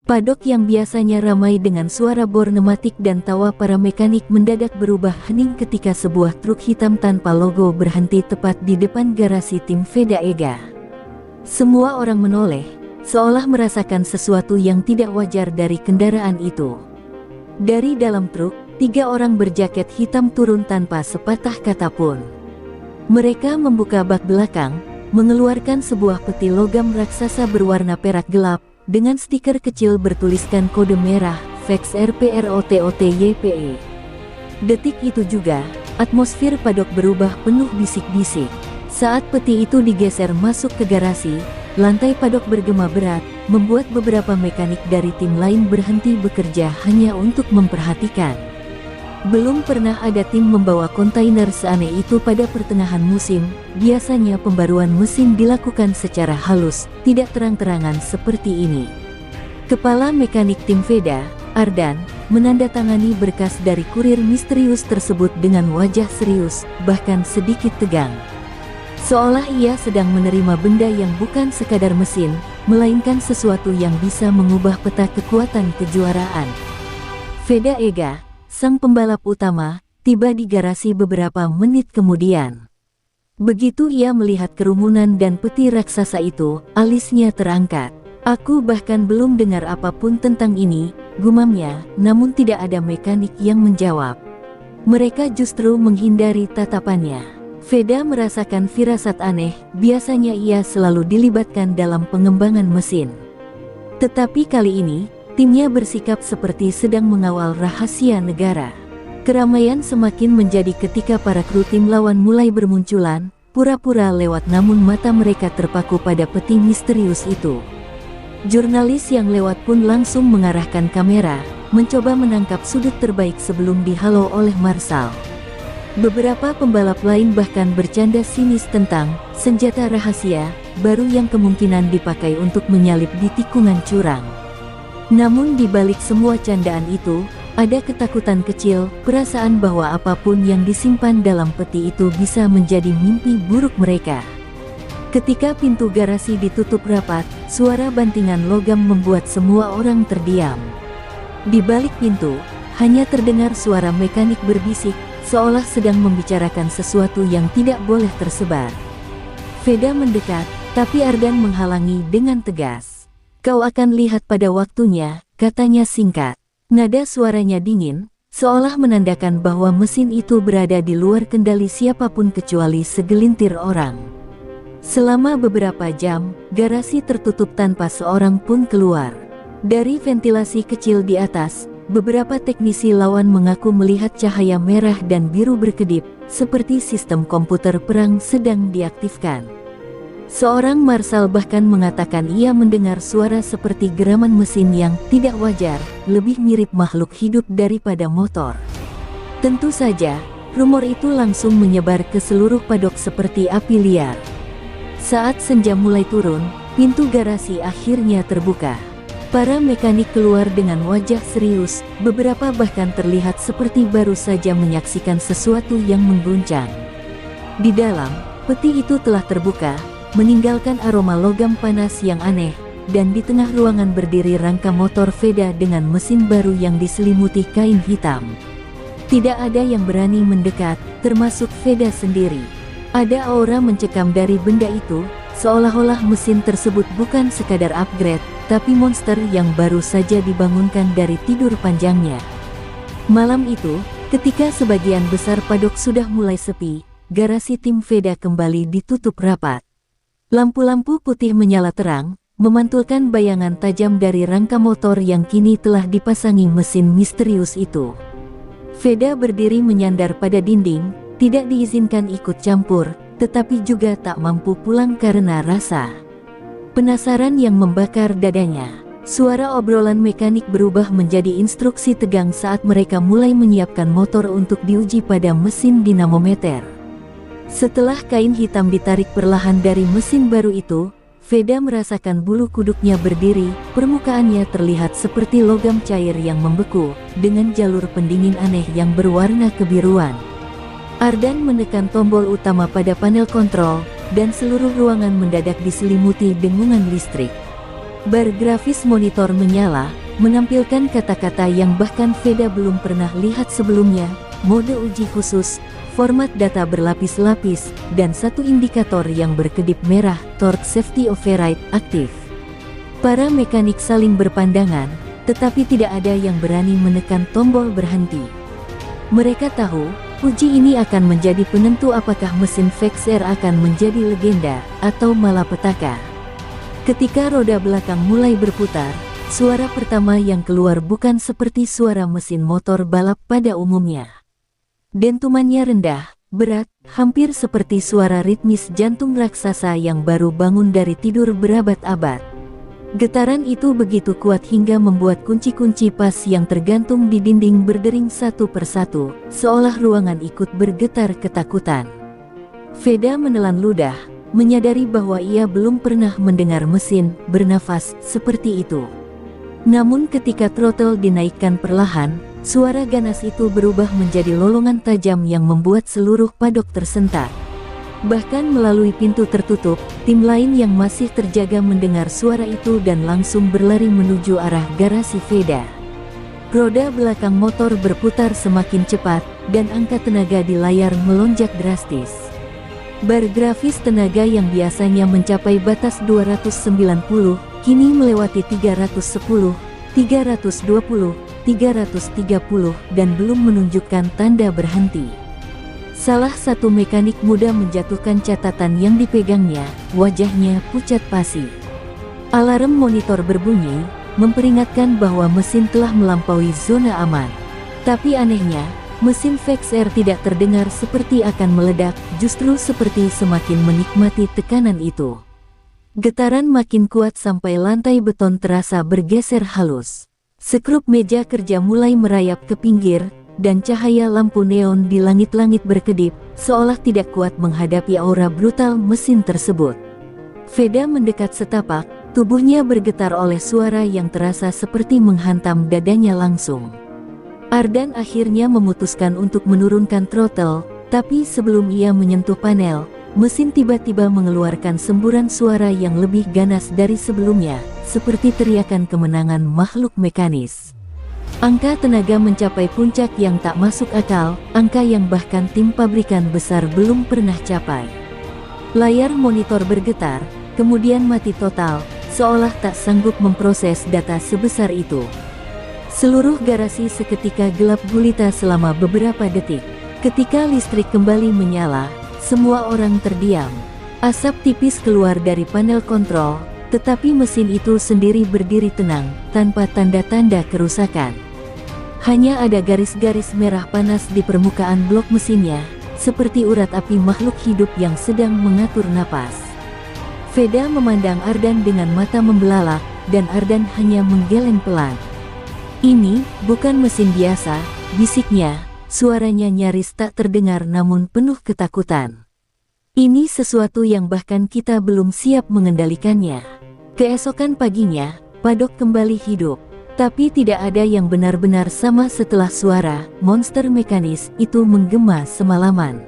Padok yang biasanya ramai dengan suara bor pneumatik dan tawa para mekanik mendadak berubah hening ketika sebuah truk hitam tanpa logo berhenti tepat di depan garasi tim Veda Ega. Semua orang menoleh, seolah merasakan sesuatu yang tidak wajar dari kendaraan itu. Dari dalam truk, 3 orang berjaket hitam turun tanpa sepatah kata pun. Mereka membuka bak belakang, mengeluarkan sebuah peti logam raksasa berwarna perak gelap, dengan stiker kecil bertuliskan kode merah, Vex RPROTOTYPE. Detik itu juga, atmosfer padok berubah penuh bisik-bisik. Saat peti itu digeser masuk ke garasi, lantai padok bergema berat, membuat beberapa mekanik dari tim lain berhenti bekerja hanya untuk memperhatikan. Belum pernah ada tim membawa kontainer seaneh itu pada pertengahan musim. Biasanya pembaruan mesin dilakukan secara halus, tidak terang-terangan seperti ini. Kepala mekanik tim Veda, Ardan, menandatangani berkas dari kurir misterius tersebut dengan wajah serius, bahkan sedikit tegang. Seolah ia sedang menerima benda yang bukan sekadar mesin, melainkan sesuatu yang bisa mengubah peta kekuatan kejuaraan. Veda Ega, sang pembalap utama, tiba di garasi beberapa menit kemudian. Begitu ia melihat kerumunan dan peti raksasa itu, alisnya terangkat. "Aku bahkan belum dengar apapun tentang ini," gumamnya, namun tidak ada mekanik yang menjawab. Mereka justru menghindari tatapannya. Veda merasakan firasat aneh, biasanya ia selalu dilibatkan dalam pengembangan mesin. Tetapi kali ini, timnya bersikap seperti sedang mengawal rahasia negara. Keramaian semakin menjadi ketika para kru tim lawan mulai bermunculan, pura-pura lewat namun mata mereka terpaku pada peti misterius itu. Jurnalis yang lewat pun langsung mengarahkan kamera, mencoba menangkap sudut terbaik sebelum dihalau oleh Marshall. Beberapa pembalap lain bahkan bercanda sinis tentang senjata rahasia baru yang kemungkinan dipakai untuk menyalip di tikungan curang. Namun di balik semua candaan itu, ada ketakutan kecil, perasaan bahwa apapun yang disimpan dalam peti itu bisa menjadi mimpi buruk mereka. Ketika pintu garasi ditutup rapat, suara bantingan logam membuat semua orang terdiam. Di balik pintu, hanya terdengar suara mekanik berbisik, seolah sedang membicarakan sesuatu yang tidak boleh tersebar. Veda mendekat, tapi Ardan menghalangi dengan tegas. "Kau akan lihat pada waktunya," katanya singkat. Nada suaranya dingin, seolah menandakan bahwa mesin itu berada di luar kendali siapapun kecuali segelintir orang. Selama beberapa jam, garasi tertutup tanpa seorang pun keluar. Dari ventilasi kecil di atas, beberapa teknisi lawan mengaku melihat cahaya merah dan biru berkedip, seperti sistem komputer perang sedang diaktifkan. Seorang marshal bahkan mengatakan ia mendengar suara seperti geraman mesin yang tidak wajar, lebih mirip makhluk hidup daripada motor. Tentu saja, rumor itu langsung menyebar ke seluruh padok seperti api liar. Saat senja mulai turun, pintu garasi akhirnya terbuka. Para mekanik keluar dengan wajah serius, beberapa bahkan terlihat seperti baru saja menyaksikan sesuatu yang mengguncang. Di dalam, peti itu telah terbuka, meninggalkan aroma logam panas yang aneh, dan di tengah ruangan berdiri rangka motor Veda dengan mesin baru yang diselimuti kain hitam. Tidak ada yang berani mendekat, termasuk Veda sendiri. Ada aura mencekam dari benda itu, seolah-olah mesin tersebut bukan sekadar upgrade, tapi monster yang baru saja dibangunkan dari tidur panjangnya. Malam itu, ketika sebagian besar padok sudah mulai sepi, garasi tim Veda kembali ditutup rapat. Lampu-lampu putih menyala terang, memantulkan bayangan tajam dari rangka motor yang kini telah dipasangi mesin misterius itu. Veda berdiri menyandar pada dinding, tidak diizinkan ikut campur, tetapi juga tak mampu pulang karena rasa penasaran yang membakar dadanya. Suara obrolan mekanik berubah menjadi instruksi tegang saat mereka mulai menyiapkan motor untuk diuji pada mesin dinamometer. Setelah kain hitam ditarik perlahan dari mesin baru itu, Veda merasakan bulu kuduknya berdiri, permukaannya terlihat seperti logam cair yang membeku, dengan jalur pendingin aneh yang berwarna kebiruan. Ardan menekan tombol utama pada panel kontrol, dan seluruh ruangan mendadak diselimuti dengungan listrik. Bar grafis monitor menyala, menampilkan kata-kata yang bahkan Veda belum pernah lihat sebelumnya, mode uji khusus, format data berlapis-lapis, dan satu indikator yang berkedip merah, torque safety override, aktif. Para mekanik saling berpandangan, tetapi tidak ada yang berani menekan tombol berhenti. Mereka tahu, uji ini akan menjadi penentu apakah mesin VXR akan menjadi legenda, atau malapetaka. Ketika roda belakang mulai berputar, suara pertama yang keluar bukan seperti suara mesin motor balap pada umumnya. Dentumannya rendah, berat, hampir seperti suara ritmis jantung raksasa yang baru bangun dari tidur berabad-abad. Getaran itu begitu kuat hingga membuat kunci-kunci pas yang tergantung di dinding berdering satu persatu, seolah ruangan ikut bergetar ketakutan. Veda menelan ludah, menyadari bahwa ia belum pernah mendengar mesin bernafas seperti itu. Namun ketika throttle dinaikkan perlahan, suara ganas itu berubah menjadi lolongan tajam yang membuat seluruh padok tersentak. Bahkan melalui pintu tertutup, tim lain yang masih terjaga mendengar suara itu dan langsung berlari menuju arah garasi Veda. Roda belakang motor berputar semakin cepat, dan angka tenaga di layar melonjak drastis. Bar grafis tenaga yang biasanya mencapai batas 290, kini melewati 310, 320, 330, dan belum menunjukkan tanda berhenti. Salah satu mekanik muda menjatuhkan catatan yang dipegangnya, wajahnya pucat pasi. Alarm monitor berbunyi, memperingatkan bahwa mesin telah melampaui zona aman. Tapi anehnya, mesin VXR tidak terdengar seperti akan meledak, justru seperti semakin menikmati tekanan itu. Getaran makin kuat sampai lantai beton terasa bergeser halus. Sekrup meja kerja mulai merayap ke pinggir, dan cahaya lampu neon di langit-langit berkedip, seolah tidak kuat menghadapi aura brutal mesin tersebut. Veda mendekat setapak, tubuhnya bergetar oleh suara yang terasa seperti menghantam dadanya langsung. Ardan akhirnya memutuskan untuk menurunkan throttle, tapi sebelum ia menyentuh panel, mesin tiba-tiba mengeluarkan semburan suara yang lebih ganas dari sebelumnya, seperti teriakan kemenangan makhluk mekanis. Angka tenaga mencapai puncak yang tak masuk akal, angka yang bahkan tim pabrikan besar belum pernah capai. Layar monitor bergetar, kemudian mati total, seolah tak sanggup memproses data sebesar itu. Seluruh garasi seketika gelap gulita selama beberapa detik. Ketika listrik kembali menyala, semua orang terdiam. Asap tipis keluar dari panel kontrol, tetapi mesin itu sendiri berdiri tenang, tanpa tanda-tanda kerusakan. Hanya ada garis-garis merah panas di permukaan blok mesinnya, seperti urat api makhluk hidup yang sedang mengatur napas. Veda memandang Ardan dengan mata membelalak, dan Ardan hanya menggeleng pelan. "Ini bukan mesin biasa," bisiknya, suaranya nyaris tak terdengar namun penuh ketakutan. "Ini sesuatu yang bahkan kita belum siap mengendalikannya." Keesokan paginya, padok kembali hidup. Tapi tidak ada yang benar-benar sama setelah suara monster mekanis itu menggema semalaman.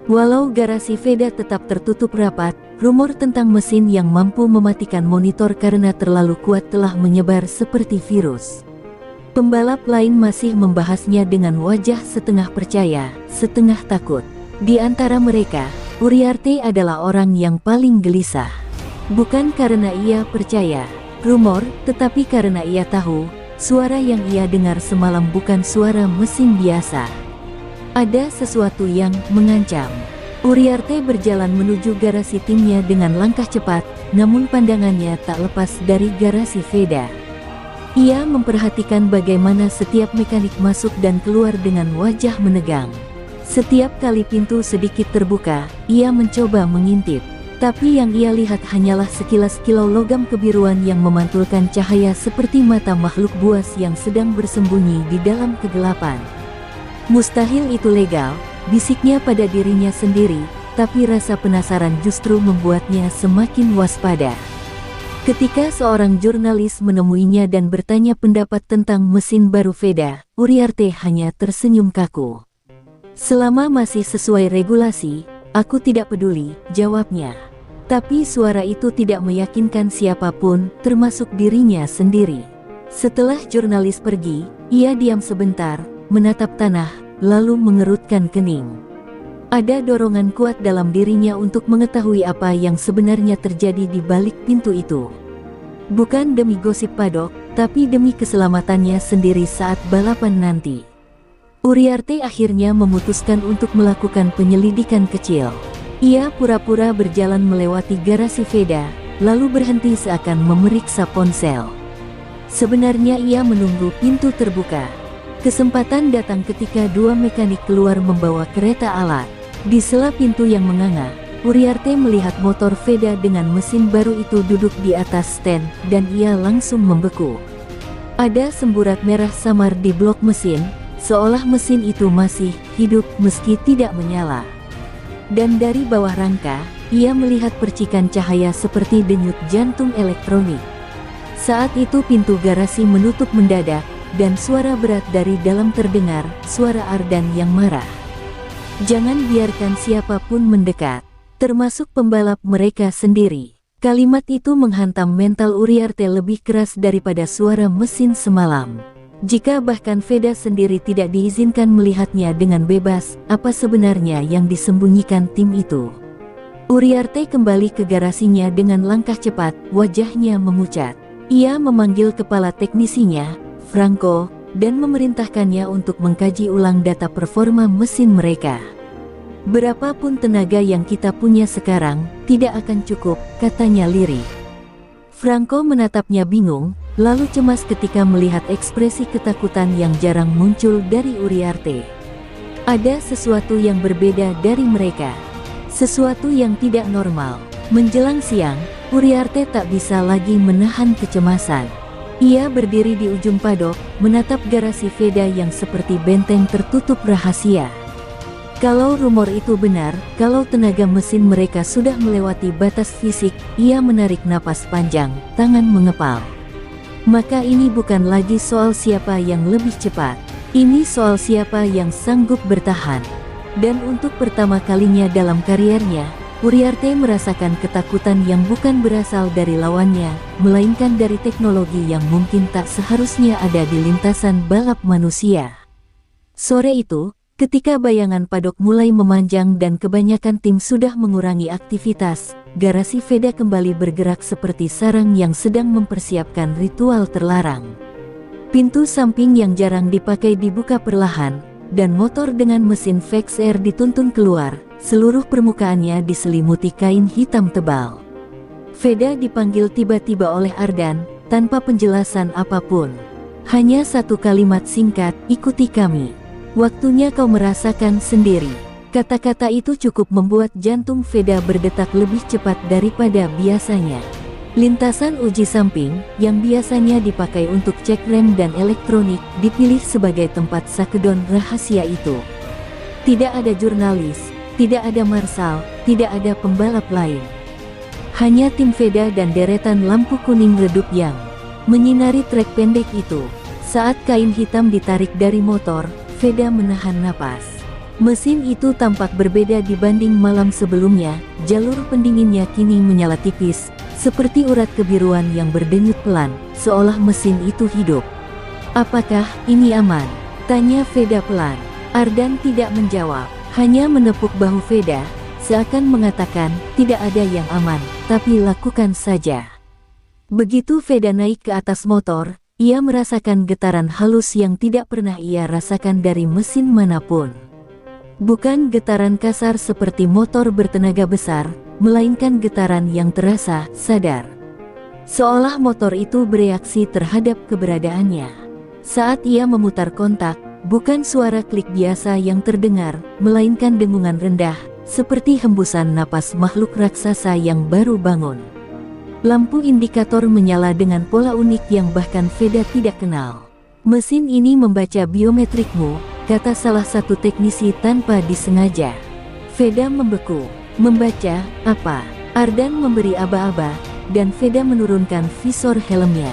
Walau garasi Veda tetap tertutup rapat, rumor tentang mesin yang mampu mematikan monitor karena terlalu kuat telah menyebar seperti virus. Pembalap lain masih membahasnya dengan wajah setengah percaya, setengah takut. Di antara mereka, Uriarte adalah orang yang paling gelisah. Bukan karena ia percaya rumor, tetapi karena ia tahu, suara yang ia dengar semalam bukan suara mesin biasa. Ada sesuatu yang mengancam. Uriarte berjalan menuju garasi timnya dengan langkah cepat, namun pandangannya tak lepas dari garasi Veda. Ia memperhatikan bagaimana setiap mekanik masuk dan keluar dengan wajah menegang. Setiap kali pintu sedikit terbuka, ia mencoba mengintip. Tapi yang ia lihat hanyalah sekilas kilau logam kebiruan yang memantulkan cahaya seperti mata makhluk buas yang sedang bersembunyi di dalam kegelapan. Mustahil itu legal, bisiknya pada dirinya sendiri, tapi rasa penasaran justru membuatnya semakin waspada. Ketika seorang jurnalis menemuinya dan bertanya pendapat tentang mesin baru Veda, Uriarte hanya tersenyum kaku. "Selama masih sesuai regulasi, aku tidak peduli," jawabnya. Tapi suara itu tidak meyakinkan siapapun, termasuk dirinya sendiri. Setelah jurnalis pergi, ia diam sebentar, menatap tanah, lalu mengerutkan kening. Ada dorongan kuat dalam dirinya untuk mengetahui apa yang sebenarnya terjadi di balik pintu itu. Bukan demi gosip Paddock, tapi demi keselamatannya sendiri saat balapan nanti. Uriarte akhirnya memutuskan untuk melakukan penyelidikan kecil. Ia pura-pura berjalan melewati garasi Veda, lalu berhenti seakan memeriksa ponsel. Sebenarnya ia menunggu pintu terbuka. Kesempatan datang ketika dua mekanik keluar membawa kereta alat. Di sela pintu yang menganga, Uriarte melihat motor Veda dengan mesin baru itu duduk di atas stand, dan ia langsung membeku. Ada semburat merah samar di blok mesin, seolah mesin itu masih hidup meski tidak menyala. Dan dari bawah rangka, ia melihat percikan cahaya seperti denyut jantung elektronik. Saat itu pintu garasi menutup mendadak, dan suara berat dari dalam terdengar, suara Ardan yang marah. "Jangan biarkan siapapun mendekat, termasuk pembalap mereka sendiri." Kalimat itu menghantam mental Uriarte lebih keras daripada suara mesin semalam. Jika bahkan Veda sendiri tidak diizinkan melihatnya dengan bebas, apa sebenarnya yang disembunyikan tim itu? Uriarte kembali ke garasinya dengan langkah cepat, wajahnya memucat. Ia memanggil kepala teknisinya, Franco, dan memerintahkannya untuk mengkaji ulang data performa mesin mereka. "Berapapun tenaga yang kita punya sekarang, tidak akan cukup," katanya lirih. Franco menatapnya bingung, lalu cemas ketika melihat ekspresi ketakutan yang jarang muncul dari Uriarte. Ada sesuatu yang berbeda dari mereka. Sesuatu yang tidak normal. Menjelang siang, Uriarte tak bisa lagi menahan kecemasan. Ia berdiri di ujung paddock, menatap garasi Veda yang seperti benteng tertutup rahasia. Kalau rumor itu benar, kalau tenaga mesin mereka sudah melewati batas fisik, ia menarik napas panjang, tangan mengepal. Maka ini bukan lagi soal siapa yang lebih cepat. Ini soal siapa yang sanggup bertahan. Dan untuk pertama kalinya dalam kariernya, Uriarte merasakan ketakutan yang bukan berasal dari lawannya, melainkan dari teknologi yang mungkin tak seharusnya ada di lintasan balap manusia. Sore itu, ketika bayangan paddock mulai memanjang dan kebanyakan tim sudah mengurangi aktivitas, garasi Veda kembali bergerak seperti sarang yang sedang mempersiapkan ritual terlarang. Pintu samping yang jarang dipakai dibuka perlahan, dan motor dengan mesin VXR dituntun keluar, seluruh permukaannya diselimuti kain hitam tebal. Veda dipanggil tiba-tiba oleh Ardan, tanpa penjelasan apapun. Hanya satu kalimat singkat, "Ikuti kami. Waktunya kau merasakan sendiri." Kata-kata itu cukup membuat jantung Veda berdetak lebih cepat daripada biasanya. Lintasan uji samping, yang biasanya dipakai untuk cek rem dan elektronik, dipilih sebagai tempat sakedon rahasia itu. Tidak ada jurnalis, tidak ada marshal, tidak ada pembalap lain. Hanya tim Veda dan deretan lampu kuning redup yang menyinari trek pendek itu. Saat kain hitam ditarik dari motor, Veda menahan napas. Mesin itu tampak berbeda dibanding malam sebelumnya, jalur pendinginnya kini menyala tipis, seperti urat kebiruan yang berdenyut pelan, seolah mesin itu hidup. "Apakah ini aman?" tanya Veda pelan. Ardan tidak menjawab, hanya menepuk bahu Veda, seakan mengatakan, "Tidak ada yang aman, tapi lakukan saja." Begitu Veda naik ke atas motor, ia merasakan getaran halus yang tidak pernah ia rasakan dari mesin manapun. Bukan getaran kasar seperti motor bertenaga besar, melainkan getaran yang terasa sadar. Seolah motor itu bereaksi terhadap keberadaannya. Saat ia memutar kontak, bukan suara klik biasa yang terdengar, melainkan dengungan rendah, seperti hembusan napas makhluk raksasa yang baru bangun. Lampu indikator menyala dengan pola unik yang bahkan Veda tidak kenal. "Mesin ini membaca biometrikmu," kata salah satu teknisi tanpa disengaja. Veda membeku. "Membaca apa?" Ardan memberi aba-aba, dan Veda menurunkan visor helmnya.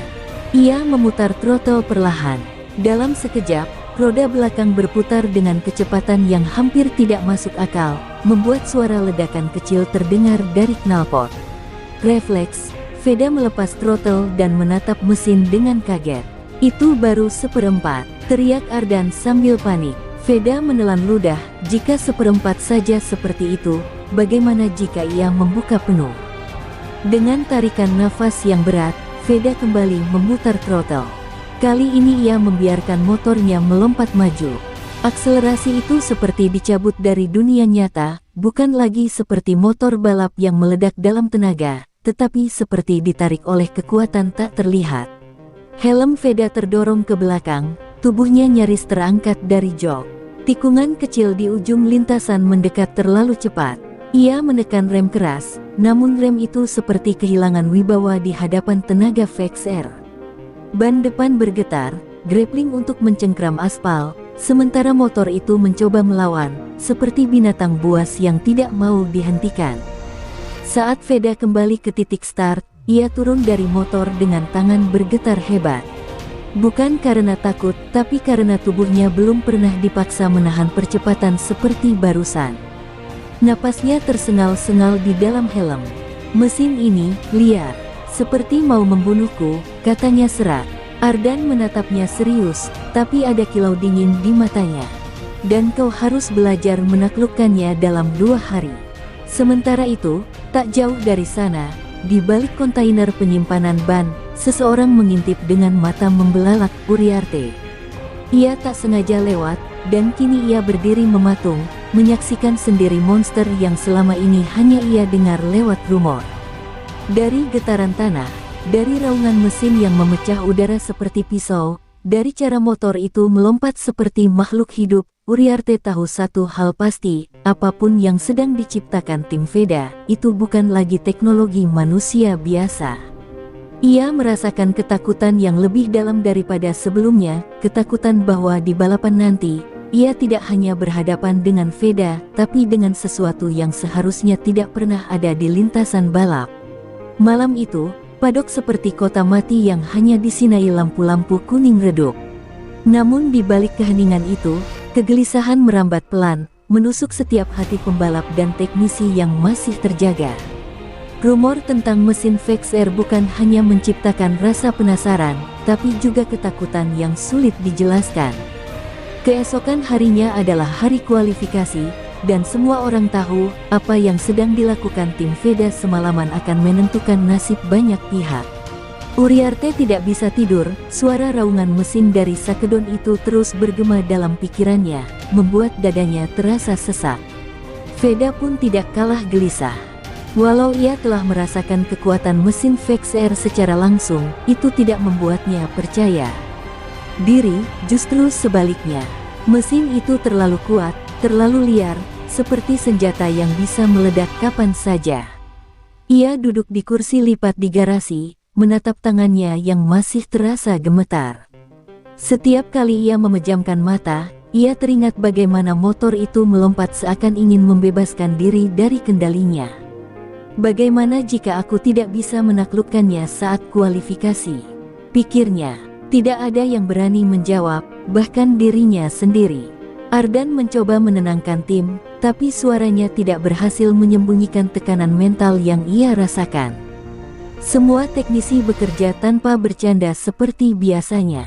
Ia memutar throttle perlahan. Dalam sekejap, roda belakang berputar dengan kecepatan yang hampir tidak masuk akal, membuat suara ledakan kecil terdengar dari knalpot. Refleks, Veda melepas throttle dan menatap mesin dengan kaget. Itu baru seperempat, teriak Ardan sambil panik. Veda menelan ludah, jika seperempat saja seperti itu, bagaimana jika ia membuka penuh? Dengan tarikan nafas yang berat, Veda kembali memutar throttle. Kali ini ia membiarkan motornya melompat maju. Akselerasi itu seperti dicabut dari dunia nyata, bukan lagi seperti motor balap yang meledak dalam tenaga, tetapi seperti ditarik oleh kekuatan tak terlihat. Helm Veda terdorong ke belakang, tubuhnya nyaris terangkat dari jok. Tikungan kecil di ujung lintasan mendekat terlalu cepat. Ia menekan rem keras, namun rem itu seperti kehilangan wibawa di hadapan tenaga VXR. Ban depan bergetar, grappling untuk mencengkram aspal, sementara motor itu mencoba melawan, seperti binatang buas yang tidak mau dihentikan. Saat Veda kembali ke titik start, ia turun dari motor dengan tangan bergetar hebat. Bukan karena takut, tapi karena tubuhnya belum pernah dipaksa menahan percepatan seperti barusan. Napasnya tersengal-sengal di dalam helm. Mesin ini liar, seperti mau membunuhku, katanya serak. Ardan menatapnya serius, tapi ada kilau dingin di matanya. Dan kau harus belajar menaklukkannya dalam 2 hari. Sementara itu, tak jauh dari sana, di balik kontainer penyimpanan ban, seseorang mengintip dengan mata membelalak Uriarte. Ia tak sengaja lewat, dan kini ia berdiri mematung, menyaksikan sendiri monster yang selama ini hanya ia dengar lewat rumor. Dari getaran tanah, dari raungan mesin yang memecah udara seperti pisau, dari cara motor itu melompat seperti makhluk hidup, Uriarte tahu satu hal pasti, apapun yang sedang diciptakan tim Veda, itu bukan lagi teknologi manusia biasa. Ia merasakan ketakutan yang lebih dalam daripada sebelumnya, ketakutan bahwa di balapan nanti, ia tidak hanya berhadapan dengan Veda, tapi dengan sesuatu yang seharusnya tidak pernah ada di lintasan balap. Malam itu, padok seperti kota mati yang hanya disinai lampu-lampu kuning redup. Namun di balik keheningan itu, kegelisahan merambat pelan, menusuk setiap hati pembalap dan teknisi yang masih terjaga. Rumor tentang mesin VXR bukan hanya menciptakan rasa penasaran, tapi juga ketakutan yang sulit dijelaskan. Keesokan harinya adalah hari kualifikasi, dan semua orang tahu, apa yang sedang dilakukan tim Veda semalaman akan menentukan nasib banyak pihak. Uriarte tidak bisa tidur, suara raungan mesin dari Sakedon itu terus bergema dalam pikirannya, membuat dadanya terasa sesak. Veda pun tidak kalah gelisah. Walau ia telah merasakan kekuatan mesin VXR secara langsung, itu tidak membuatnya percaya diri, justru sebaliknya. Mesin itu terlalu kuat, terlalu liar, seperti senjata yang bisa meledak kapan saja. Ia duduk di kursi lipat di garasi, menatap tangannya yang masih terasa gemetar. Setiap kali ia memejamkan mata, ia teringat bagaimana motor itu melompat seakan ingin membebaskan diri dari kendalinya. Bagaimana jika aku tidak bisa menaklukkannya saat kualifikasi? Pikirnya. Tidak ada yang berani menjawab, bahkan dirinya sendiri. Ardan mencoba menenangkan tim, tapi suaranya tidak berhasil menyembunyikan tekanan mental yang ia rasakan. Semua teknisi bekerja tanpa bercanda seperti biasanya.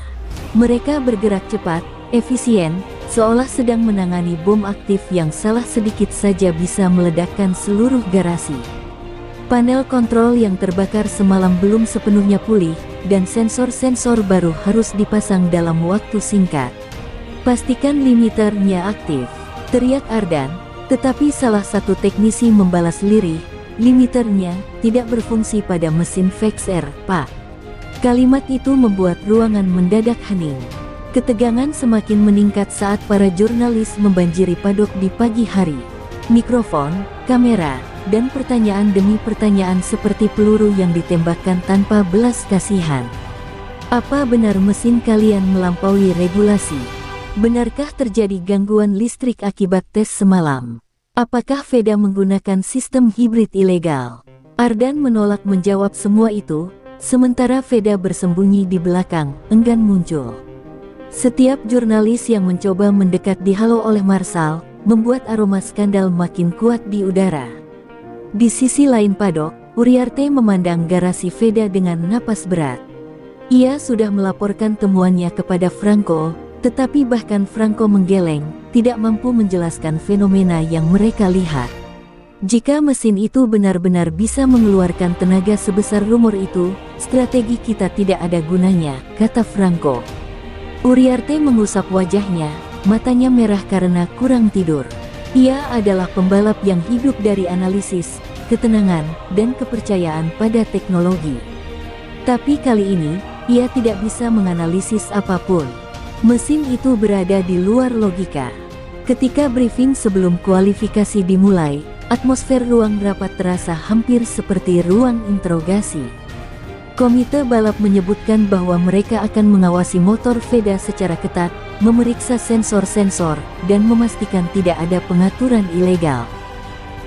Mereka bergerak cepat, efisien, seolah sedang menangani bom aktif yang salah sedikit saja bisa meledakkan seluruh garasi. Panel kontrol yang terbakar semalam belum sepenuhnya pulih, dan sensor-sensor baru harus dipasang dalam waktu singkat. Pastikan limiternya aktif, teriak Ardan, tetapi salah satu teknisi membalas lirih, limiternya tidak berfungsi pada mesin VXR, Pak. Kalimat itu membuat ruangan mendadak hening. Ketegangan semakin meningkat saat para jurnalis membanjiri padok di pagi hari. Mikrofon, kamera, dan pertanyaan demi pertanyaan seperti peluru yang ditembakkan tanpa belas kasihan. Apa benar mesin kalian melampaui regulasi? Benarkah terjadi gangguan listrik akibat tes semalam? Apakah Veda menggunakan sistem hibrid ilegal? Ardan menolak menjawab semua itu, sementara Veda bersembunyi di belakang, enggan muncul. Setiap jurnalis yang mencoba mendekat dihalau oleh Marshall, membuat aroma skandal makin kuat di udara. Di sisi lain padok, Uriarte memandang garasi Veda dengan napas berat. Ia sudah melaporkan temuannya kepada Franco, tetapi bahkan Franco menggeleng, tidak mampu menjelaskan fenomena yang mereka lihat. Jika mesin itu benar-benar bisa mengeluarkan tenaga sebesar rumor itu, strategi kita tidak ada gunanya, kata Franco. Uriarte mengusap wajahnya, matanya merah karena kurang tidur. Ia adalah pembalap yang hidup dari analisis, ketenangan, dan kepercayaan pada teknologi. Tapi kali ini, ia tidak bisa menganalisis apapun. Mesin itu berada di luar logika. Ketika briefing sebelum kualifikasi dimulai, atmosfer ruang rapat terasa hampir seperti ruang interogasi. Komite balap menyebutkan bahwa mereka akan mengawasi motor Veda secara ketat, memeriksa sensor-sensor, dan memastikan tidak ada pengaturan ilegal.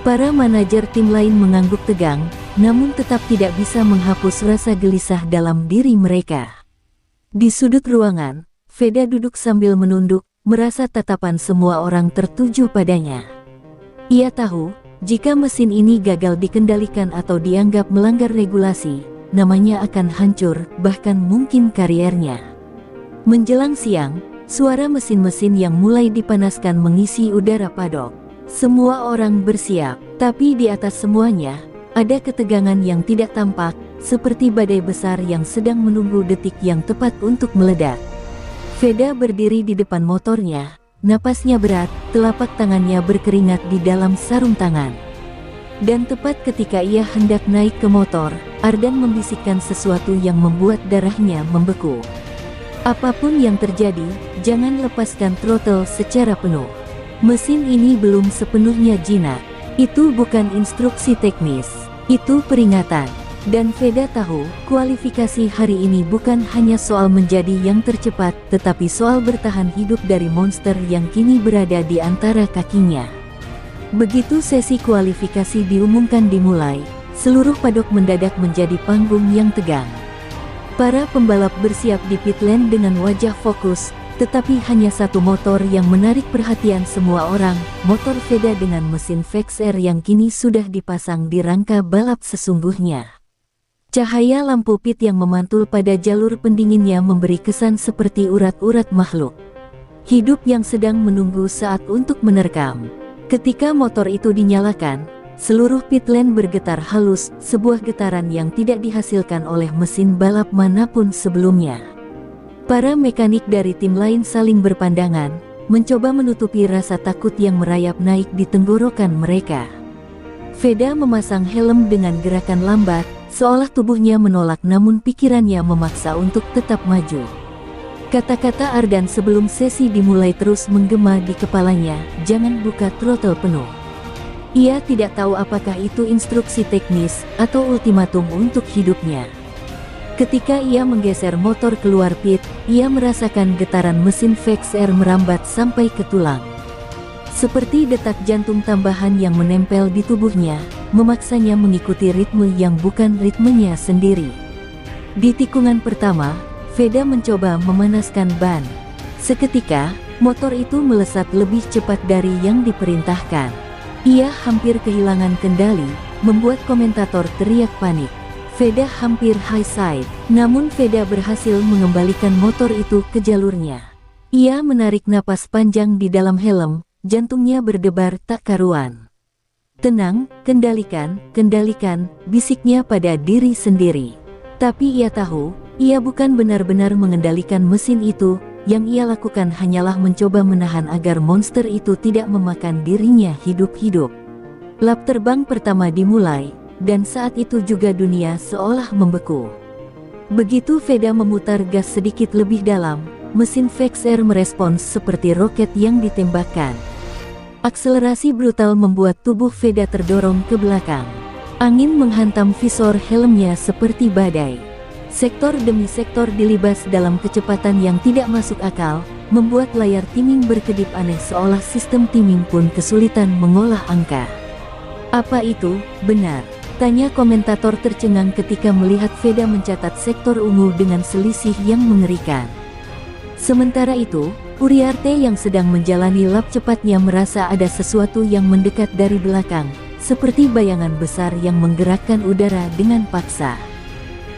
Para manajer tim lain mengangguk tegang, namun tetap tidak bisa menghapus rasa gelisah dalam diri mereka. Di sudut ruangan, Veda duduk sambil menunduk, merasa tatapan semua orang tertuju padanya. Ia tahu, jika mesin ini gagal dikendalikan atau dianggap melanggar regulasi, namanya akan hancur, bahkan mungkin kariernya. Menjelang siang, suara mesin-mesin yang mulai dipanaskan mengisi udara padok. Semua orang bersiap, tapi di atas semuanya, ada ketegangan yang tidak tampak, seperti badai besar yang sedang menunggu detik yang tepat untuk meledak. Veda berdiri di depan motornya, napasnya berat, telapak tangannya berkeringat di dalam sarung tangan. Dan tepat ketika ia hendak naik ke motor, Ardan membisikkan sesuatu yang membuat darahnya membeku. Apapun yang terjadi, jangan lepaskan throttle secara penuh. Mesin ini belum sepenuhnya jinak. Itu bukan instruksi teknis, itu peringatan. Dan Veda tahu, kualifikasi hari ini bukan hanya soal menjadi yang tercepat, tetapi soal bertahan hidup dari monster yang kini berada di antara kakinya. Begitu sesi kualifikasi diumumkan dimulai, seluruh padok mendadak menjadi panggung yang tegang. Para pembalap bersiap di pit lane dengan wajah fokus, tetapi hanya satu motor yang menarik perhatian semua orang, motor Veda dengan mesin VXR yang kini sudah dipasang di rangka balap sesungguhnya. Cahaya lampu pit yang memantul pada jalur pendinginnya memberi kesan seperti urat-urat makhluk hidup yang sedang menunggu saat untuk menerkam. Ketika motor itu dinyalakan, seluruh pit lane bergetar halus, sebuah getaran yang tidak dihasilkan oleh mesin balap manapun sebelumnya. Para mekanik dari tim lain saling berpandangan, mencoba menutupi rasa takut yang merayap naik di tenggorokan mereka. Veda memasang helm dengan gerakan lambat, seolah tubuhnya menolak namun pikirannya memaksa untuk tetap maju. Kata-kata Ardan sebelum sesi dimulai terus menggema di kepalanya, jangan buka throttle penuh. Ia tidak tahu apakah itu instruksi teknis atau ultimatum untuk hidupnya. Ketika ia menggeser motor keluar pit, ia merasakan getaran mesin VXR merambat sampai ke tulang. Seperti detak jantung tambahan yang menempel di tubuhnya, memaksanya mengikuti ritme yang bukan ritmenya sendiri. Di tikungan pertama, Veda mencoba memanaskan ban. Seketika, motor itu melesat lebih cepat dari yang diperintahkan. Ia hampir kehilangan kendali, membuat komentator teriak panik. Veda hampir high side, namun Veda berhasil mengembalikan motor itu ke jalurnya. Ia menarik napas panjang di dalam helm, jantungnya berdebar tak karuan. Tenang, kendalikan, kendalikan, bisiknya pada diri sendiri. Tapi ia tahu, ia bukan benar-benar mengendalikan mesin itu, yang ia lakukan hanyalah mencoba menahan agar monster itu tidak memakan dirinya hidup-hidup. Lap terbang pertama dimulai, dan saat itu juga dunia seolah membeku. Begitu Veda memutar gas sedikit lebih dalam, mesin VXR merespons seperti roket yang ditembakkan. Akselerasi brutal membuat tubuh Veda terdorong ke belakang. Angin menghantam visor helmnya seperti badai. Sektor demi sektor dilibas dalam kecepatan yang tidak masuk akal, membuat layar timing berkedip aneh seolah sistem timing pun kesulitan mengolah angka. Apa itu, benar? Tanya komentator tercengang ketika melihat Veda mencatat sektor ungu dengan selisih yang mengerikan. Sementara itu, Uriarte yang sedang menjalani lap cepatnya merasa ada sesuatu yang mendekat dari belakang, seperti bayangan besar yang menggerakkan udara dengan paksa.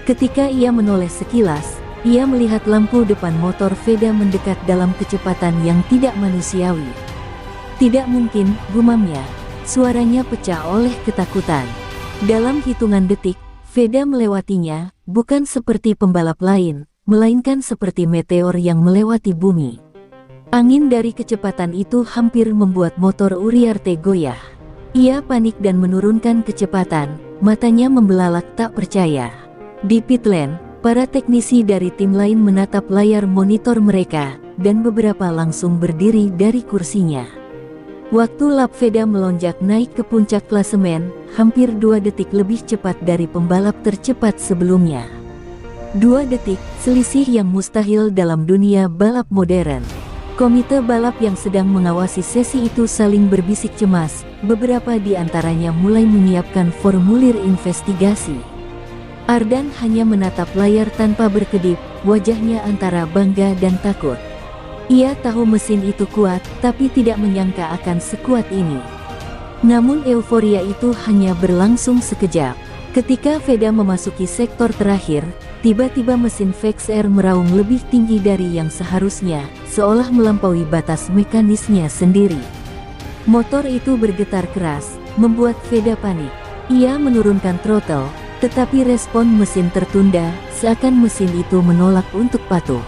Ketika ia menoleh sekilas, ia melihat lampu depan motor Veda mendekat dalam kecepatan yang tidak manusiawi. Tidak mungkin, gumamnya. Suaranya pecah oleh ketakutan. Dalam hitungan detik, Veda melewatinya, bukan seperti pembalap lain, melainkan seperti meteor yang melewati bumi. Angin dari kecepatan itu hampir membuat motor Uriarte goyah. Ia panik dan menurunkan kecepatan, matanya membelalak tak percaya. Di pit lane, para teknisi dari tim lain menatap layar monitor mereka, dan beberapa langsung berdiri dari kursinya. Waktu lap Veda melonjak naik ke puncak klasemen, hampir 2 detik lebih cepat dari pembalap tercepat sebelumnya. 2 detik, selisih yang mustahil dalam dunia balap modern. Komite balap yang sedang mengawasi sesi itu saling berbisik cemas, beberapa di antaranya mulai menyiapkan formulir investigasi. Ardan hanya menatap layar tanpa berkedip, wajahnya antara bangga dan takut. Ia tahu mesin itu kuat, tapi tidak menyangka akan sekuat ini. Namun euforia itu hanya berlangsung sekejap. Ketika Veda memasuki sektor terakhir, tiba-tiba mesin VXR meraung lebih tinggi dari yang seharusnya, seolah melampaui batas mekanisnya sendiri. Motor itu bergetar keras, membuat Veda panik. Ia menurunkan throttle, tetapi respon mesin tertunda, seakan mesin itu menolak untuk patuh.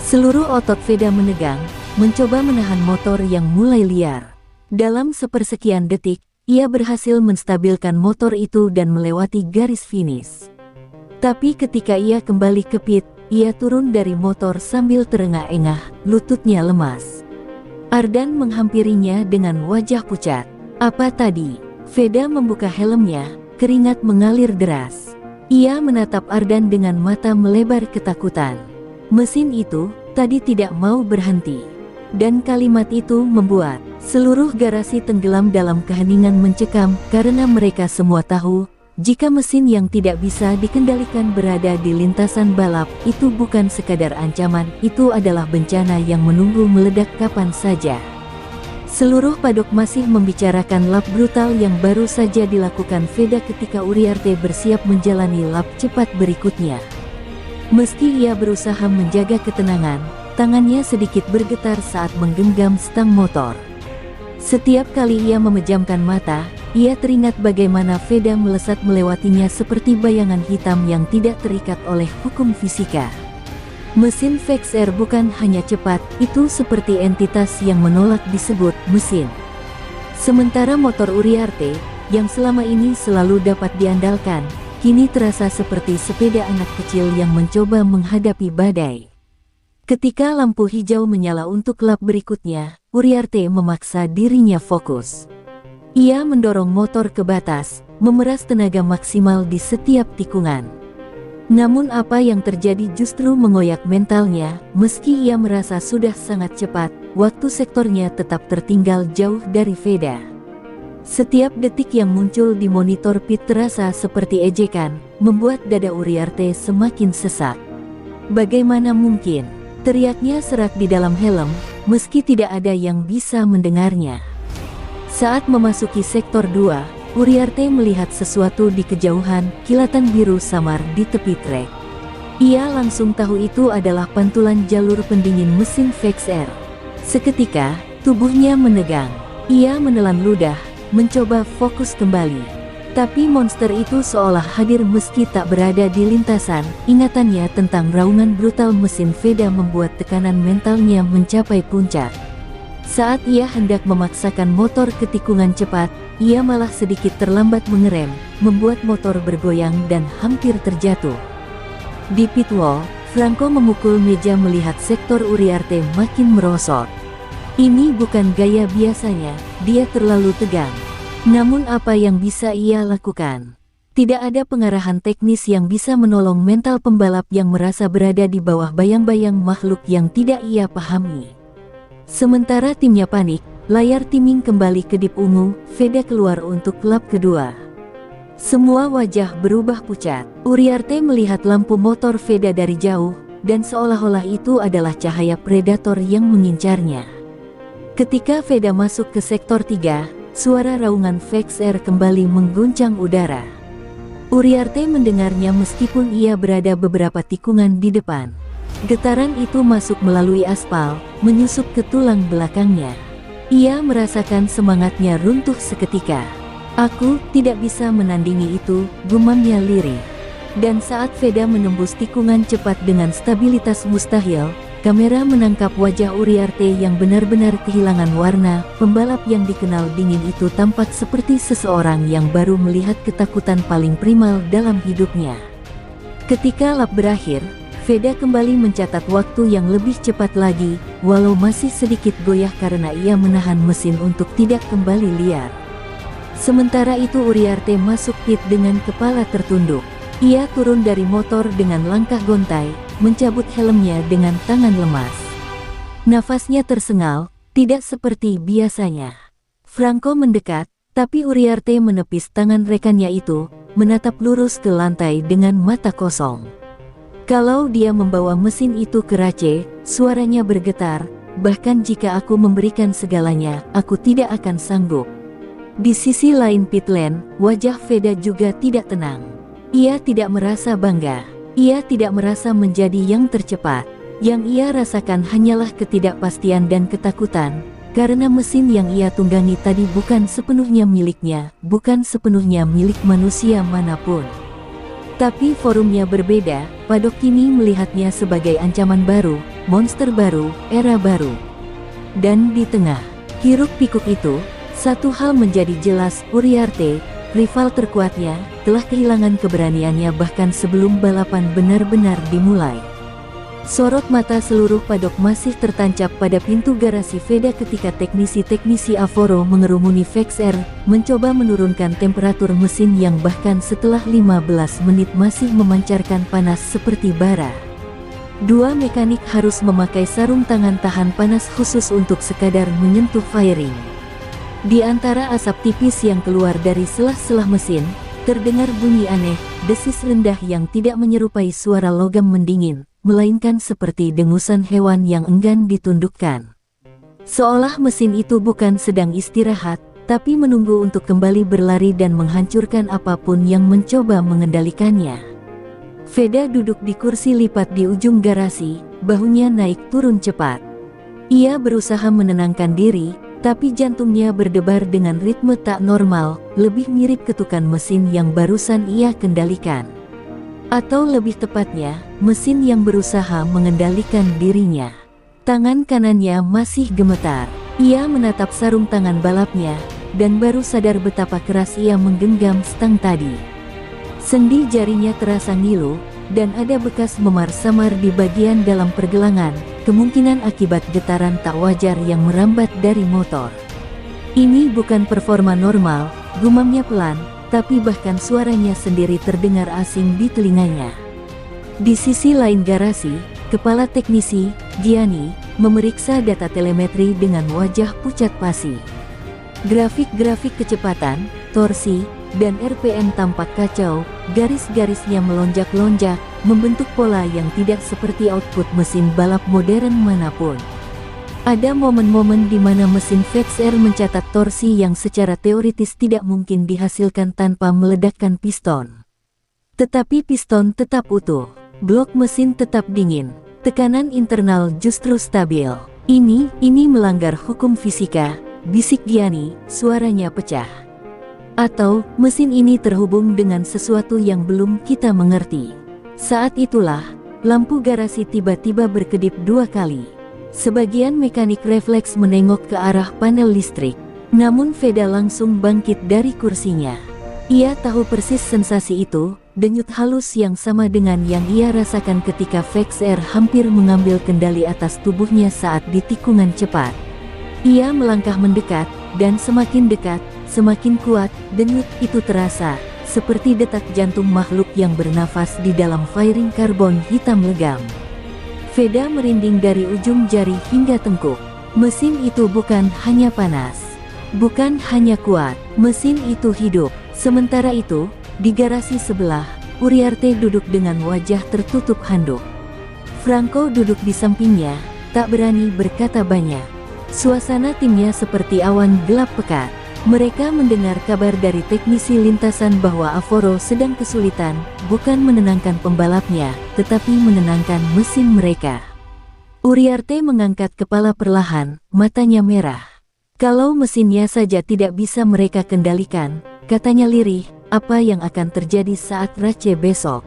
Seluruh otot Veda menegang, mencoba menahan motor yang mulai liar. Dalam sepersekian detik, ia berhasil menstabilkan motor itu dan melewati garis finish. Tapi ketika ia kembali ke pit, ia turun dari motor sambil terengah-engah, lututnya lemas. Ardan menghampirinya dengan wajah pucat. "Apa tadi?" Veda membuka helmnya, keringat mengalir deras. Ia menatap Ardan dengan mata melebar ketakutan. Mesin itu tadi tidak mau berhenti. Dan kalimat itu membuat seluruh garasi tenggelam dalam keheningan mencekam, karena mereka semua tahu, jika mesin yang tidak bisa dikendalikan berada di lintasan balap, itu bukan sekadar ancaman, itu adalah bencana yang menunggu meledak kapan saja. Seluruh padok masih membicarakan lap brutal yang baru saja dilakukan Veda ketika Uriarte bersiap menjalani lap cepat berikutnya. Meski ia berusaha menjaga ketenangan, tangannya sedikit bergetar saat menggenggam stang motor. Setiap kali ia memejamkan mata, ia teringat bagaimana Veda melesat melewatinya seperti bayangan hitam yang tidak terikat oleh hukum fisika. Mesin VXR bukan hanya cepat, itu seperti entitas yang menolak disebut mesin. Sementara motor Uriarte, yang selama ini selalu dapat diandalkan, kini terasa seperti sepeda anak kecil yang mencoba menghadapi badai. Ketika lampu hijau menyala untuk lap berikutnya, Uriarte memaksa dirinya fokus. Ia mendorong motor ke batas, memeras tenaga maksimal di setiap tikungan. Namun apa yang terjadi justru mengoyak mentalnya. Meski ia merasa sudah sangat cepat, waktu sektornya tetap tertinggal jauh dari Veda. Setiap detik yang muncul di monitor pit terasa seperti ejekan, membuat dada Uriarte semakin sesak. "Bagaimana mungkin?" teriaknya serak di dalam helm, meski tidak ada yang bisa mendengarnya. Saat memasuki sektor 2, Uriarte melihat sesuatu di kejauhan, kilatan biru samar di tepi trek. Ia langsung tahu itu adalah pantulan jalur pendingin mesin VXR. Seketika, tubuhnya menegang. Ia menelan ludah, mencoba fokus kembali. Tapi monster itu seolah hadir meski tak berada di lintasan. Ingatannya tentang raungan brutal mesin Veda membuat tekanan mentalnya mencapai puncak. Saat ia hendak memaksakan motor ke tikungan cepat, ia malah sedikit terlambat mengerem, membuat motor bergoyang dan hampir terjatuh. Di pit wall, Franco memukul meja melihat sektor Uriarte makin merosot. Ini bukan gaya biasanya, dia terlalu tegang. Namun apa yang bisa ia lakukan? Tidak ada pengarahan teknis yang bisa menolong mental pembalap yang merasa berada di bawah bayang-bayang makhluk yang tidak ia pahami. Sementara timnya panik, layar timing kembali kedip ungu, Veda keluar untuk lap kedua. Semua wajah berubah pucat. Uriarte melihat lampu motor Veda dari jauh, dan seolah-olah itu adalah cahaya predator yang mengincarnya. Ketika Veda masuk ke sektor 3, suara raungan Vex Air kembali mengguncang udara. Uriarte mendengarnya meskipun ia berada beberapa tikungan di depan. Getaran itu masuk melalui aspal, menyusup ke tulang belakangnya. Ia merasakan semangatnya runtuh seketika. Aku tidak bisa menandingi itu, gumamnya lirih. Dan saat Veda menembus tikungan cepat dengan stabilitas mustahil, kamera menangkap wajah Uriarte yang benar-benar kehilangan warna. Pembalap yang dikenal dingin itu tampak seperti seseorang yang baru melihat ketakutan paling primal dalam hidupnya. Ketika lap berakhir, Veda kembali mencatat waktu yang lebih cepat lagi, walau masih sedikit goyah karena ia menahan mesin untuk tidak kembali liar. Sementara itu Uriarte masuk pit dengan kepala tertunduk. Ia turun dari motor dengan langkah gontai, mencabut helmnya dengan tangan lemas. Nafasnya tersengal, tidak seperti biasanya. Franco mendekat, tapi Uriarte menepis tangan rekannya itu, menatap lurus ke lantai dengan mata kosong. Kalau dia membawa mesin itu ke Race, suaranya bergetar, bahkan jika aku memberikan segalanya, aku tidak akan sanggup. Di sisi lain pit lane, wajah Veda juga tidak tenang. Ia tidak merasa bangga. Ia tidak merasa menjadi yang tercepat. Yang ia rasakan hanyalah ketidakpastian dan ketakutan, karena mesin yang ia tunggangi tadi bukan sepenuhnya miliknya, bukan sepenuhnya milik manusia manapun. Tapi forumnya berbeda, Paddock kini melihatnya sebagai ancaman baru, monster baru, era baru. Dan di tengah hiruk-pikuk itu, satu hal menjadi jelas, Uriarte, rival terkuatnya, telah kehilangan keberaniannya bahkan sebelum balapan benar-benar dimulai. Sorot mata seluruh Paddock masih tertancap pada pintu garasi Veda ketika teknisi-teknisi Avoro mengerumuni Vex Air, mencoba menurunkan temperatur mesin yang bahkan setelah 15 menit masih memancarkan panas seperti bara. Dua mekanik harus memakai sarung tangan tahan panas khusus untuk sekadar menyentuh firing. Di antara asap tipis yang keluar dari selah-selah mesin, terdengar bunyi aneh, desis rendah yang tidak menyerupai suara logam mendingin, melainkan seperti dengusan hewan yang enggan ditundukkan. Seolah mesin itu bukan sedang istirahat, tapi menunggu untuk kembali berlari dan menghancurkan apapun yang mencoba mengendalikannya. Veda duduk di kursi lipat di ujung garasi, bahunya naik turun cepat. Ia berusaha menenangkan diri, tapi jantungnya berdebar dengan ritme tak normal, lebih mirip ketukan mesin yang barusan ia kendalikan. Atau lebih tepatnya, mesin yang berusaha mengendalikan dirinya. Tangan kanannya masih gemetar. Ia menatap sarung tangan balapnya, dan baru sadar betapa keras ia menggenggam stang tadi. Sendi jarinya terasa ngilu, dan ada bekas memar samar di bagian dalam pergelangan, kemungkinan akibat getaran tak wajar yang merambat dari motor. Ini bukan performa normal, gumamnya pelan, tapi bahkan suaranya sendiri terdengar asing di telinganya. Di sisi lain garasi, kepala teknisi, Gianni, memeriksa data telemetri dengan wajah pucat pasi. Grafik-grafik kecepatan, torsi, dan RPM tampak kacau, garis-garisnya melonjak-lonjak, membentuk pola yang tidak seperti output mesin balap modern manapun. Ada momen-momen di mana mesin Vex Air mencatat torsi yang secara teoritis tidak mungkin dihasilkan tanpa meledakkan piston. Tetapi piston tetap utuh, blok mesin tetap dingin, tekanan internal justru stabil. Ini melanggar hukum fisika, bisik Gianni, suaranya pecah. Atau, mesin ini terhubung dengan sesuatu yang belum kita mengerti. Saat itulah, lampu garasi tiba-tiba berkedip 2 kali. Sebagian mekanik refleks menengok ke arah panel listrik. Namun Veda langsung bangkit dari kursinya. Ia tahu persis sensasi itu, denyut halus yang sama dengan yang ia rasakan ketika Vex Air hampir mengambil kendali atas tubuhnya saat di tikungan cepat. Ia melangkah mendekat, dan semakin dekat, semakin kuat, denyut itu terasa, seperti detak jantung makhluk yang bernafas di dalam firing karbon hitam legam. Veda merinding dari ujung jari hingga tengkuk. Mesin itu bukan hanya panas, bukan hanya kuat, mesin itu hidup. Sementara itu, di garasi sebelah, Uriarte duduk dengan wajah tertutup handuk. Franco duduk di sampingnya, tak berani berkata banyak. Suasana timnya seperti awan gelap pekat. Mereka mendengar kabar dari teknisi lintasan bahwa Avoro sedang kesulitan, bukan menenangkan pembalapnya, tetapi menenangkan mesin mereka. Uriarte mengangkat kepala perlahan, matanya merah. Kalau mesinnya saja tidak bisa mereka kendalikan, katanya lirih, apa yang akan terjadi saat race besok?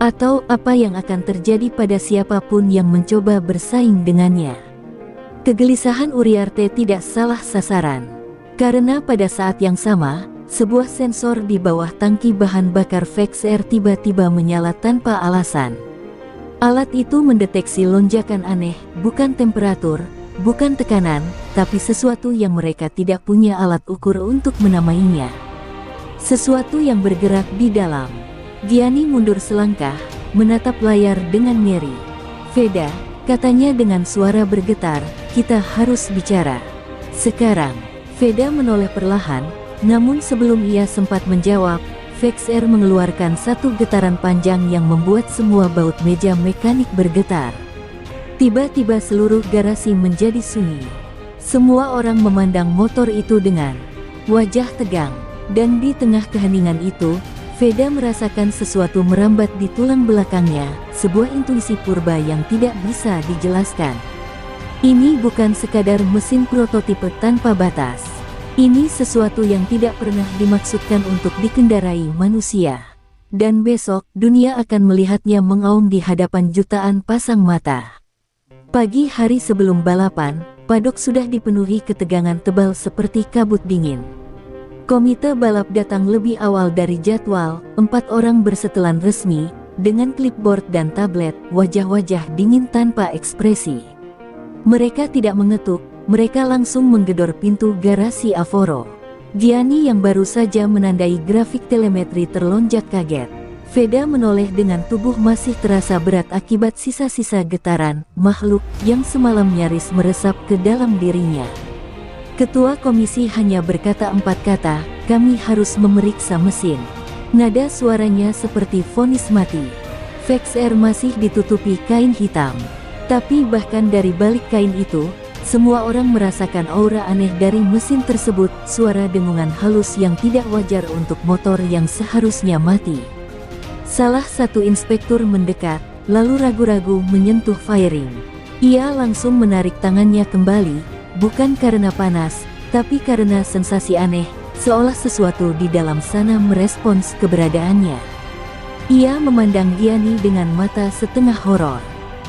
Atau apa yang akan terjadi pada siapapun yang mencoba bersaing dengannya? Kegelisahan Uriarte tidak salah sasaran. Karena pada saat yang sama, sebuah sensor di bawah tangki bahan bakar VXR tiba-tiba menyala tanpa alasan. Alat itu mendeteksi lonjakan aneh, bukan temperatur, bukan tekanan, tapi sesuatu yang mereka tidak punya alat ukur untuk menamainya. Sesuatu yang bergerak di dalam. Gianni mundur selangkah, menatap layar dengan ngeri. "Veda," katanya dengan suara bergetar, "kita harus bicara. Sekarang." Veda menoleh perlahan, namun sebelum ia sempat menjawab, VXR mengeluarkan satu getaran panjang yang membuat semua baut meja mekanik bergetar. Tiba-tiba seluruh garasi menjadi sunyi. Semua orang memandang motor itu dengan wajah tegang, dan di tengah keheningan itu, Veda merasakan sesuatu merambat di tulang belakangnya, sebuah intuisi purba yang tidak bisa dijelaskan. Ini bukan sekadar mesin prototipe tanpa batas. Ini sesuatu yang tidak pernah dimaksudkan untuk dikendarai manusia. Dan besok, dunia akan melihatnya mengaum di hadapan jutaan pasang mata. Pagi hari sebelum balapan, padok sudah dipenuhi ketegangan tebal seperti kabut dingin. Komite balap datang lebih awal dari jadwal, 4 orang bersetelan resmi, dengan clipboard dan tablet, wajah-wajah dingin tanpa ekspresi. Mereka tidak mengetuk, mereka langsung menggedor pintu garasi Avoro. Gianni yang baru saja menandai grafik telemetri terlonjak kaget. Veda menoleh dengan tubuh masih terasa berat akibat sisa-sisa getaran, makhluk yang semalam nyaris meresap ke dalam dirinya. Ketua komisi hanya berkata 4 kata, "Kami harus memeriksa mesin." Nada suaranya seperti vonis mati. VXR masih ditutupi kain hitam. Tapi bahkan dari balik kain itu, semua orang merasakan aura aneh dari mesin tersebut, suara dengungan halus yang tidak wajar untuk motor yang seharusnya mati. Salah satu inspektur mendekat, lalu ragu-ragu menyentuh firing. Ia langsung menarik tangannya kembali, bukan karena panas, tapi karena sensasi aneh, seolah sesuatu di dalam sana merespons keberadaannya. Ia memandang Gianni dengan mata setengah horor.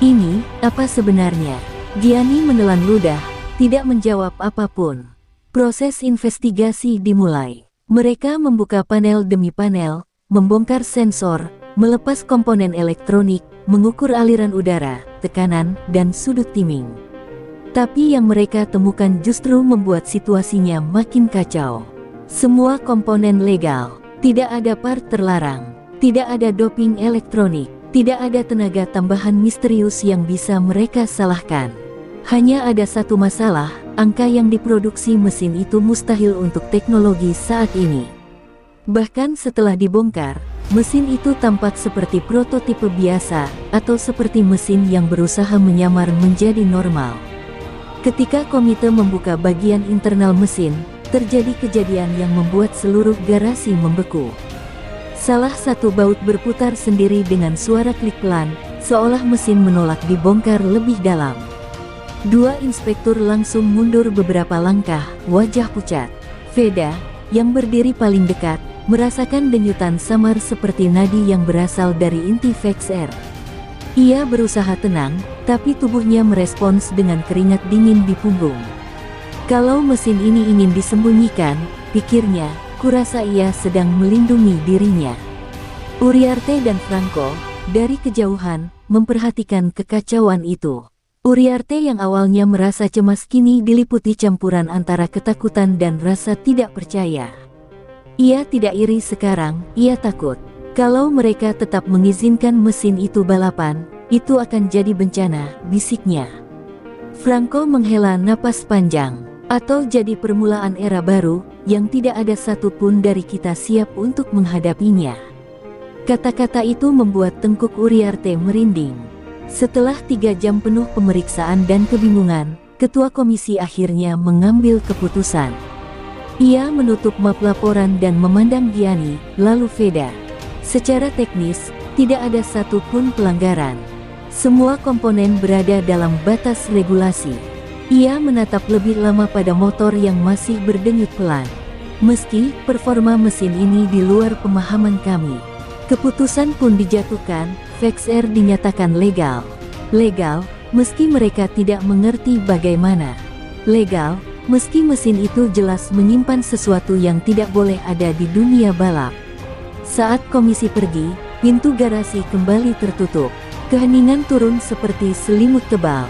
"Ini, apa sebenarnya?" Gianni menelan ludah, tidak menjawab apapun. Proses investigasi dimulai. Mereka membuka panel demi panel, membongkar sensor, melepas komponen elektronik, mengukur aliran udara, tekanan, dan sudut timing. Tapi yang mereka temukan justru membuat situasinya makin kacau. Semua komponen legal, tidak ada part terlarang, tidak ada doping elektronik, tidak ada tenaga tambahan misterius yang bisa mereka salahkan. Hanya ada satu masalah, angka yang diproduksi mesin itu mustahil untuk teknologi saat ini. Bahkan setelah dibongkar, mesin itu tampak seperti prototipe biasa, atau seperti mesin yang berusaha menyamar menjadi normal. Ketika komite membuka bagian internal mesin, terjadi kejadian yang membuat seluruh garasi membeku. Salah satu baut berputar sendiri dengan suara klik pelan, seolah mesin menolak dibongkar lebih dalam. 2 inspektur langsung mundur beberapa langkah, wajah pucat. Veda, yang berdiri paling dekat, merasakan denyutan samar seperti nadi yang berasal dari inti VXR. Ia berusaha tenang, tapi tubuhnya merespons dengan keringat dingin di punggung. Kalau mesin ini ingin disembunyikan, pikirnya, kurasa ia sedang melindungi dirinya. Uriarte dan Franco, dari kejauhan, memperhatikan kekacauan itu. Uriarte yang awalnya merasa cemas kini diliputi campuran antara ketakutan dan rasa tidak percaya. Ia tidak iri sekarang, ia takut. Kalau mereka tetap mengizinkan mesin itu balapan, itu akan jadi bencana, bisiknya. Franco menghela napas panjang. Atau jadi permulaan era baru, yang tidak ada satupun dari kita siap untuk menghadapinya. Kata-kata itu membuat tengkuk Uriarte merinding. Setelah 3 jam penuh pemeriksaan dan kebingungan, ketua komisi akhirnya mengambil keputusan. Ia menutup map laporan dan memandang Gianni, lalu Veda. Secara teknis, tidak ada satupun pelanggaran. Semua komponen berada dalam batas regulasi. Ia menatap lebih lama pada motor yang masih berdenyut pelan. Meski performa mesin ini di luar pemahaman kami. Keputusan pun dijatuhkan, VexR dinyatakan legal. Legal, meski mereka tidak mengerti bagaimana. Legal, meski mesin itu jelas menyimpan sesuatu yang tidak boleh ada di dunia balap. Saat komisi pergi, pintu garasi kembali tertutup. Keheningan turun seperti selimut tebal.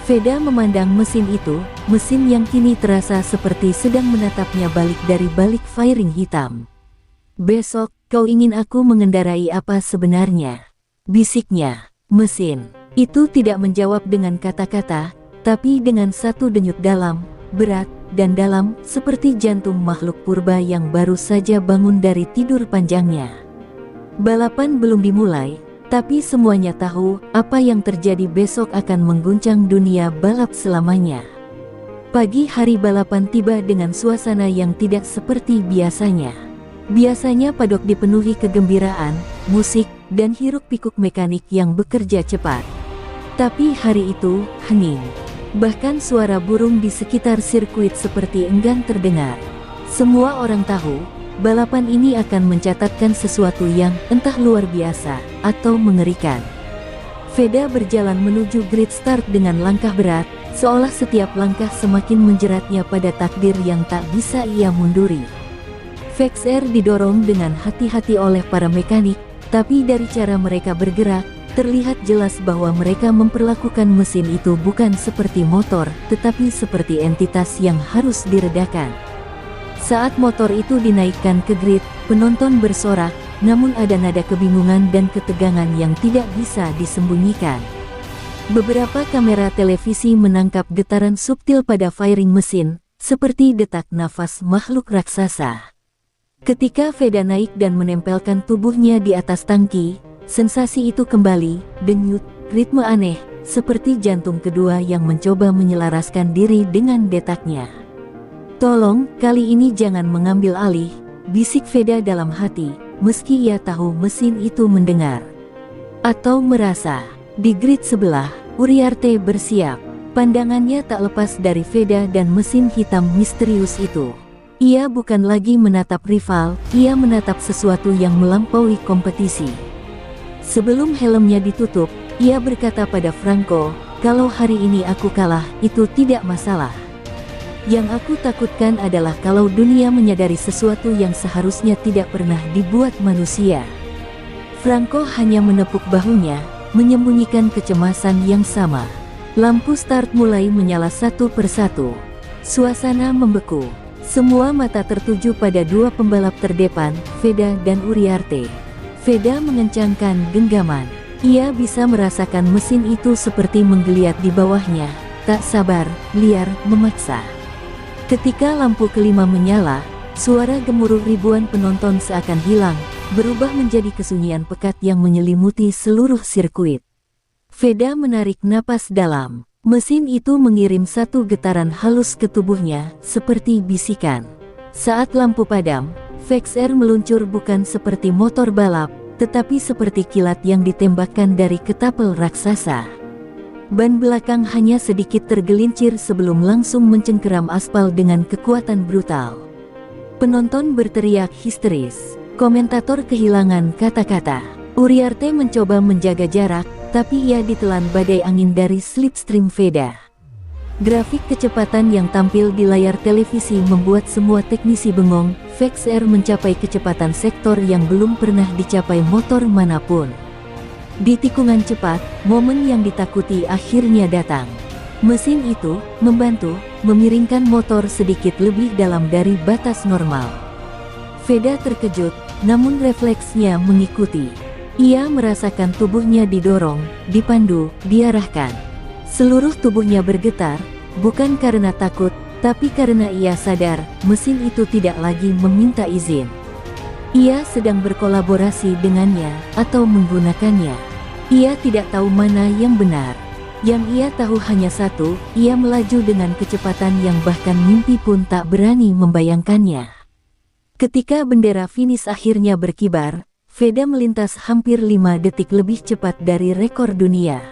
Veda memandang mesin itu, mesin yang kini terasa seperti sedang menatapnya balik dari balik fairing hitam. "Besok, kau ingin aku mengendarai apa sebenarnya?" bisiknya. Mesin itu tidak menjawab dengan kata-kata, tapi dengan satu denyut dalam, berat, dan dalam, seperti jantung makhluk purba yang baru saja bangun dari tidur panjangnya. Balapan belum dimulai, tapi semuanya tahu apa yang terjadi besok akan mengguncang dunia balap selamanya. Pagi hari balapan tiba dengan suasana yang tidak seperti biasanya. Biasanya padok dipenuhi kegembiraan, musik, dan hiruk-pikuk mekanik yang bekerja cepat. Tapi hari itu, hening. Bahkan suara burung di sekitar sirkuit seperti enggan terdengar. Semua orang tahu, balapan ini akan mencatatkan sesuatu yang entah luar biasa atau mengerikan. Veda berjalan menuju grid start dengan langkah berat, seolah setiap langkah semakin menjeratnya pada takdir yang tak bisa ia munduri. VexR didorong dengan hati-hati oleh para mekanik, tapi dari cara mereka bergerak, terlihat jelas bahwa mereka memperlakukan mesin itu bukan seperti motor, tetapi seperti entitas yang harus diredakan. Saat motor itu dinaikkan ke grid, penonton bersorak, namun ada nada kebingungan dan ketegangan yang tidak bisa disembunyikan. Beberapa kamera televisi menangkap getaran subtil pada fairing mesin, seperti detak nafas makhluk raksasa. Ketika Veda naik dan menempelkan tubuhnya di atas tangki, sensasi itu kembali, denyut, ritme aneh, seperti jantung kedua yang mencoba menyelaraskan diri dengan detaknya. "Tolong, kali ini jangan mengambil alih," bisik Veda dalam hati, meski ia tahu mesin itu mendengar. Atau merasa. Di grid sebelah, Uriarte bersiap. Pandangannya tak lepas dari Veda dan mesin hitam misterius itu. Ia bukan lagi menatap rival, ia menatap sesuatu yang melampaui kompetisi. Sebelum helmnya ditutup, ia berkata pada Franco, "Kalau hari ini aku kalah, itu tidak masalah. Yang aku takutkan adalah kalau dunia menyadari sesuatu yang seharusnya tidak pernah dibuat manusia." Franco hanya menepuk bahunya, menyembunyikan kecemasan yang sama. Lampu start mulai menyala satu persatu. Suasana membeku. Semua mata tertuju pada dua pembalap terdepan, Veda dan Uriarte. Veda mengencangkan genggaman. Ia bisa merasakan mesin itu seperti menggeliat di bawahnya, tak sabar, liar, memaksa. Ketika lampu kelima menyala, suara gemuruh ribuan penonton seakan hilang, berubah menjadi kesunyian pekat yang menyelimuti seluruh sirkuit. Veda menarik napas dalam. Mesin itu mengirim satu getaran halus ke tubuhnya, seperti bisikan. Saat lampu padam, VexR meluncur bukan seperti motor balap, tetapi seperti kilat yang ditembakkan dari ketapel raksasa. Ban belakang hanya sedikit tergelincir sebelum langsung mencengkeram aspal dengan kekuatan brutal. Penonton berteriak histeris. Komentator kehilangan kata-kata. Uriarte mencoba menjaga jarak, tapi ia ditelan badai angin dari slipstream Veda. Grafik kecepatan yang tampil di layar televisi membuat semua teknisi bengong. VexR mencapai kecepatan sektor yang belum pernah dicapai motor manapun. Di tikungan cepat, momen yang ditakuti akhirnya datang. Mesin itu membantu memiringkan motor sedikit lebih dalam dari batas normal. Veda terkejut, namun refleksnya mengikuti. Ia merasakan tubuhnya didorong, dipandu, diarahkan. Seluruh tubuhnya bergetar, bukan karena takut, tapi karena ia sadar, mesin itu tidak lagi meminta izin. Ia sedang berkolaborasi dengannya, atau menggunakannya. Ia tidak tahu mana yang benar. Yang ia tahu hanya satu, ia melaju dengan kecepatan yang bahkan mimpi pun tak berani membayangkannya. Ketika bendera finish akhirnya berkibar, Veda melintas hampir 5 detik lebih cepat dari rekor dunia.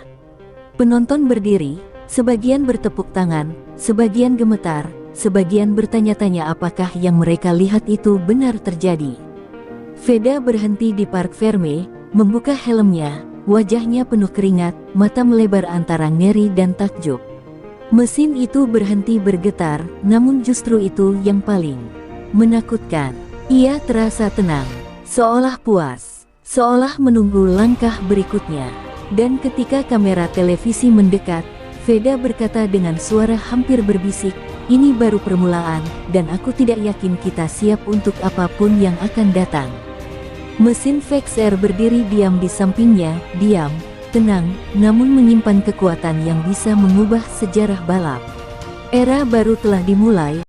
Penonton berdiri, sebagian bertepuk tangan, sebagian gemetar, sebagian bertanya-tanya apakah yang mereka lihat itu benar terjadi. Veda berhenti di Parc Ferme, membuka helmnya, wajahnya penuh keringat, mata melebar antara ngeri dan takjub. Mesin itu berhenti bergetar, namun justru itu yang paling menakutkan. Ia terasa tenang, seolah puas, seolah menunggu langkah berikutnya. Dan ketika kamera televisi mendekat, Veda berkata dengan suara hampir berbisik, "Ini baru permulaan, dan aku tidak yakin kita siap untuk apapun yang akan datang." Mesin VXR berdiri diam di sampingnya, diam, tenang, namun menyimpan kekuatan yang bisa mengubah sejarah balap. Era baru telah dimulai.